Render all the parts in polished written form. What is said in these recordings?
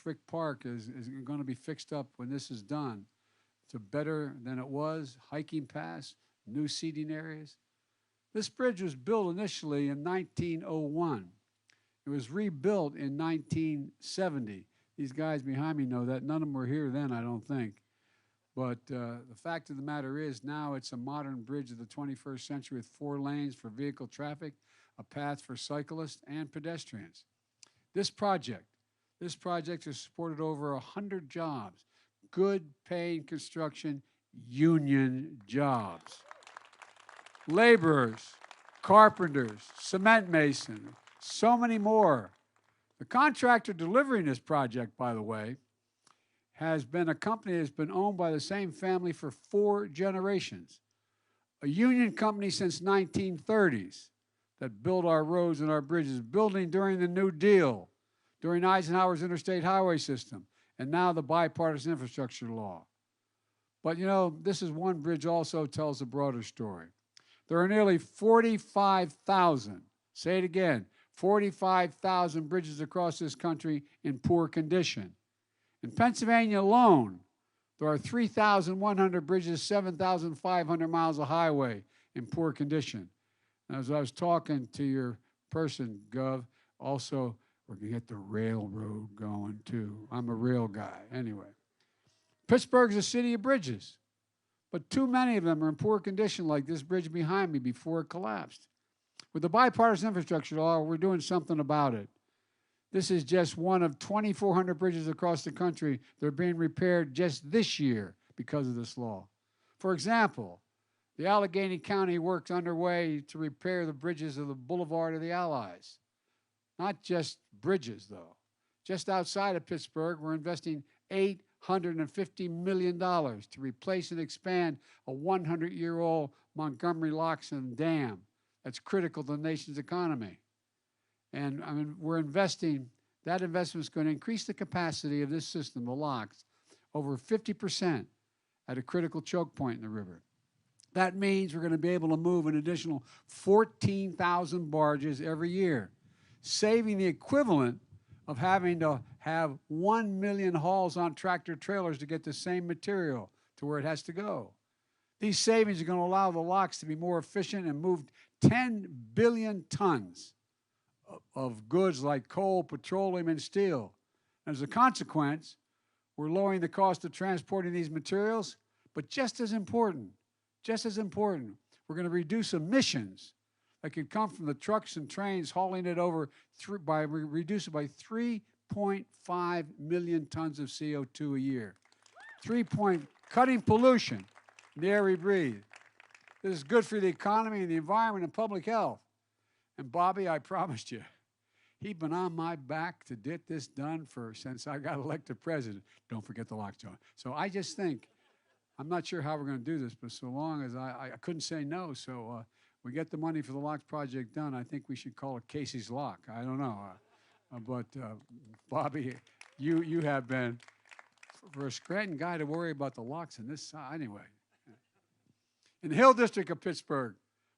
Frick Park is going to be fixed up when this is done to better than it was, hiking paths, new seating areas. This bridge was built initially in 1901. It was rebuilt in 1970. These guys behind me know that. None of them were here then, I don't think. But the fact of the matter is now it's a modern bridge of the 21st century with 4 lanes for vehicle traffic, a path for cyclists and pedestrians. This project has supported over 100 jobs, good paying construction union jobs. Laborers, carpenters, cement masons, so many more. The contractor delivering this project, by the way, has been a company that's been owned by the same family for 4 generations. A union company since 1930s that built our roads and our bridges, building during the New Deal, during Eisenhower's interstate highway system, and now the bipartisan infrastructure law. But you know, this is one bridge also tells a broader story. There are nearly 45,000, say it again, 45,000 bridges across this country in poor condition. In Pennsylvania alone, there are 3,100 bridges, 7,500 miles of highway in poor condition. And as I was talking to your person, Gov, also, we're going to get the railroad going too. I'm a rail guy. Anyway, Pittsburgh's a city of bridges, but too many of them are in poor condition, like this bridge behind me before it collapsed. With the bipartisan infrastructure law, we're doing something about it. This is just one of 2,400 bridges across the country that are being repaired just this year because of this law. For example, the Allegheny County work's underway to repair the bridges of the Boulevard of the Allies. Not just bridges, though. Just outside of Pittsburgh, we're investing $850 million to replace and expand a 100-year-old Montgomery Loxton Dam that's critical to the nation's economy. And I mean, we're investing, that investment is going to increase the capacity of this system, the locks, over 50% at a critical choke point in the river. That means we're going to be able to move an additional 14,000 barges every year, saving the equivalent of having to have 1 million hauls on tractor trailers to get the same material to where it has to go. These savings are going to allow the locks to be more efficient and move 10 billion tons of goods like coal, petroleum, and steel. As a consequence, we're lowering the cost of transporting these materials, but just as important, we're going to reduce emissions that could come from the trucks and trains hauling it over reduce it by 3.5 million tons of CO2 a year. Cutting pollution in the air we breathe. This is good for the economy and the environment and public health. And Bobby, I promised you, he'd been on my back to get this done since I got elected president. Don't forget the locks, John. So I just think, I'm not sure how we're going to do this, but so long as I couldn't say no, so we get the money for the locks project done, I think we should call it Casey's Lock. I don't know. But Bobby, you have been, for a Scranton guy to worry about the locks in this side, anyway. In the Hill District of Pittsburgh,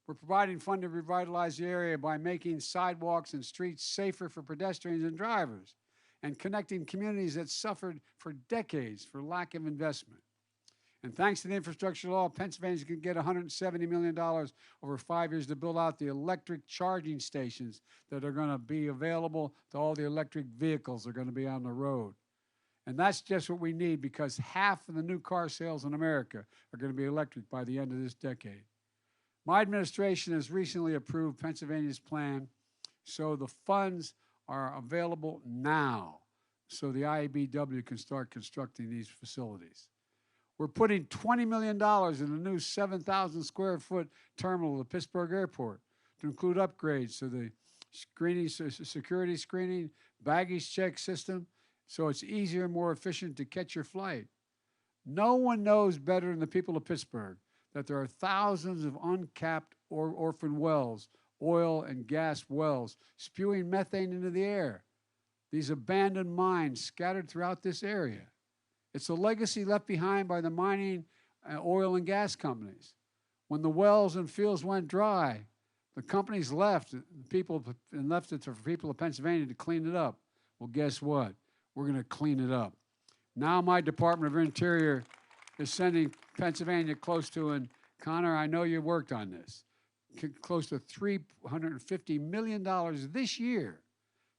we're providing funding to revitalize the area by making sidewalks and streets safer for pedestrians and drivers and connecting communities that suffered for decades for lack of investment. And thanks to the infrastructure law, Pennsylvania's going to get $170 million over 5 years to build out the electric charging stations that are going to be available to all the electric vehicles that are going to be on the road. And that's just what we need because half of the new car sales in America are going to be electric by the end of this decade. My administration has recently approved Pennsylvania's plan, so the funds are available now so the IABW can start constructing these facilities. We're putting $20 million in a new 7,000 square foot terminal at the Pittsburgh Airport to include upgrades to the security screening, baggage check system, so it's easier and more efficient to catch your flight. No one knows better than the people of Pittsburgh that there are thousands of uncapped orphan wells, oil and gas wells, spewing methane into the air. These abandoned mines scattered throughout this area. It's a legacy left behind by the mining, oil and gas companies. When the wells and fields went dry, the companies left, left it for people of Pennsylvania to clean it up. Well, guess what? we're going to clean it up. Now my Department of Interior is sending Pennsylvania close to, and Connor, I know you worked on this, close to $350 million this year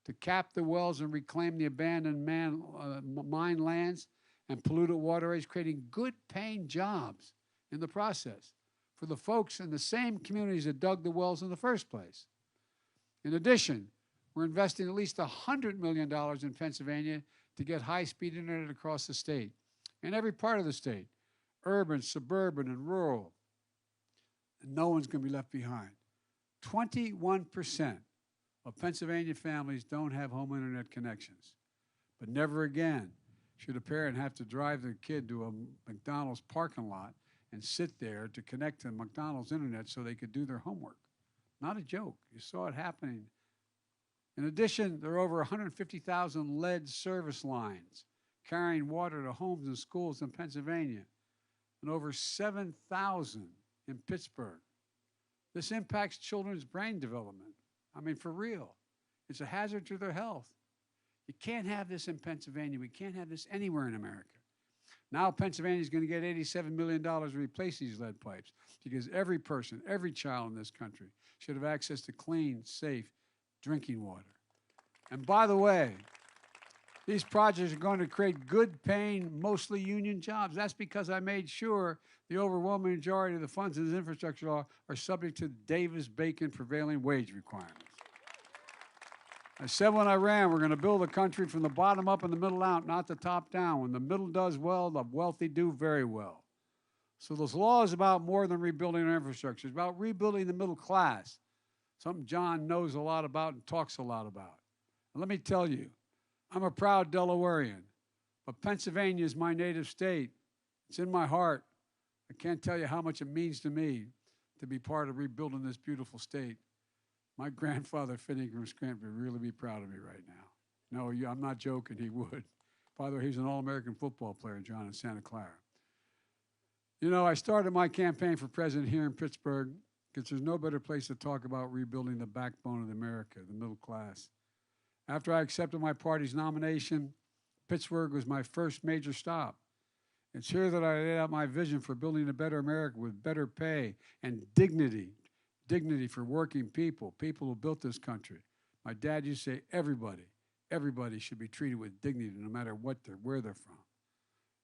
to cap the wells and reclaim the abandoned mine lands and polluted waterways, creating good-paying jobs in the process for the folks in the same communities that dug the wells in the first place. In addition, we're investing at least $100 million in Pennsylvania to get high-speed internet across the state, in every part of the state, urban, suburban, and rural. And no one's going to be left behind. 21% of Pennsylvania families don't have home internet connections. But never again should a parent have to drive their kid to a McDonald's parking lot and sit there to connect to McDonald's internet so they could do their homework. Not a joke. You saw it happening. In addition, there are over 150,000 lead service lines carrying water to homes and schools in Pennsylvania, and over 7,000 in Pittsburgh. This impacts children's brain development. I mean, for real. It's a hazard to their health. You can't have this in Pennsylvania. We can't have this anywhere in America. Now Pennsylvania is going to get $87 million to replace these lead pipes because every person, every child in this country should have access to clean, safe drinking water. And by the way, these projects are going to create good-paying, mostly union jobs. That's because I made sure the overwhelming majority of the funds in this infrastructure law are subject to Davis-Bacon prevailing wage requirements. I said when I ran, we're going to build a country from the bottom up and the middle out, not the top down. When the middle does well, the wealthy do very well. So this law is about more than rebuilding our infrastructure. It's about rebuilding the middle class, something John knows a lot about and talks a lot about. And let me tell you, I'm a proud Delawarean, but Pennsylvania is my native state. It's in my heart. I can't tell you how much it means to me to be part of rebuilding this beautiful state. My grandfather, Finney from Scranton, would really be proud of me right now. No, I'm not joking, he would. By the way, he's an All-American football player, John, in Santa Clara. You know, I started my campaign for president here in Pittsburgh because there's no better place to talk about rebuilding the backbone of America, the middle class. After I accepted my party's nomination, Pittsburgh was my first major stop. It's here that I laid out my vision for building a better America with better pay and dignity for working people, people who built this country. My dad used to say everybody should be treated with dignity no matter where they're from.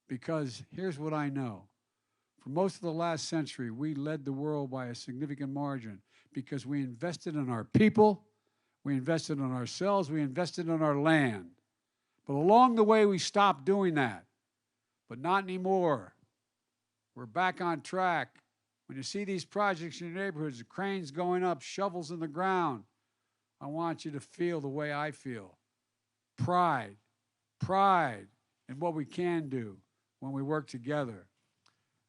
Because here's what I know. For most of the last century, we led the world by a significant margin because we invested in our people, we invested in ourselves, we invested in our land. But along the way, we stopped doing that. But not anymore. We're back on track. When you see these projects in your neighborhoods, the cranes going up, shovels in the ground, I want you to feel the way I feel. Pride in what we can do when we work together.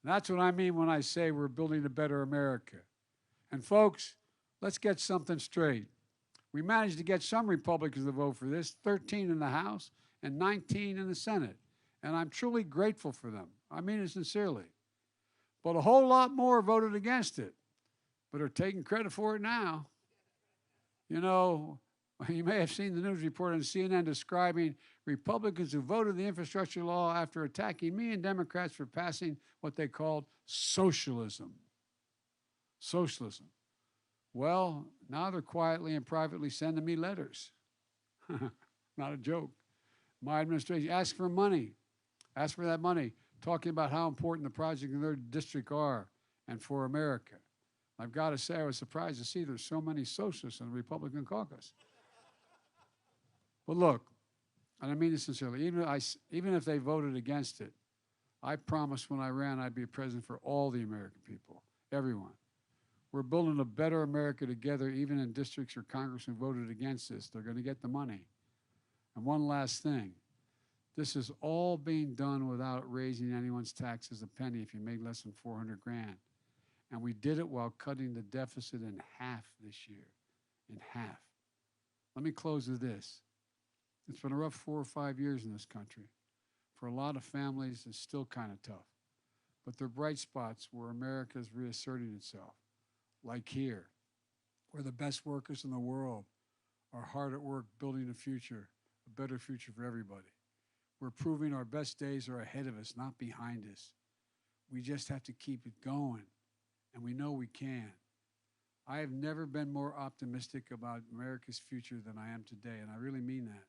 And that's what I mean when I say we're building a better America. And folks, let's get something straight. We managed to get some Republicans to vote for this, 13 in the House and 19 in the Senate. And I'm truly grateful for them. I mean it sincerely. But a whole lot more voted against it, but are taking credit for it now. You know, you may have seen the news report on CNN describing Republicans who voted the infrastructure law after attacking me and Democrats for passing what they called socialism. Socialism. Well, now they're quietly and privately sending me letters. Not a joke. My administration asked for money. Asked for that money, talking about how important the projects in their district are and for America. I've got to say, I was surprised to see there's so many socialists in the Republican caucus. But look, and I mean this sincerely, even if they voted against it, I promised when I ran I'd be a president for all the American people, everyone. We're building a better America together, even in districts or Congress who voted against this. They're going to get the money. And one last thing. This is all being done without raising anyone's taxes a penny if you made less than $400 grand. And we did it while cutting the deficit in half this year, in half. Let me close with this. It's been a rough 4 or 5 years in this country. For a lot of families, it's still kind of tough. But there are bright spots where America is reasserting itself, like here, where the best workers in the world are hard at work building a future, a better future for everybody. we're proving our best days are ahead of us, not behind us. We just have to keep it going, and we know we can. I have never been more optimistic about America's future than I am today, and I really mean that.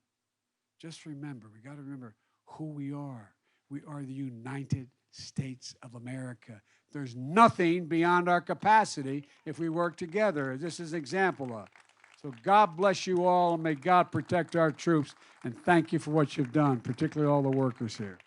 Just remember, we got to remember who we are. We are the United States of America. There's nothing beyond our capacity if we work together. This is an example of. So God bless you all, and may God protect our troops, and thank you for what you've done, particularly all the workers here.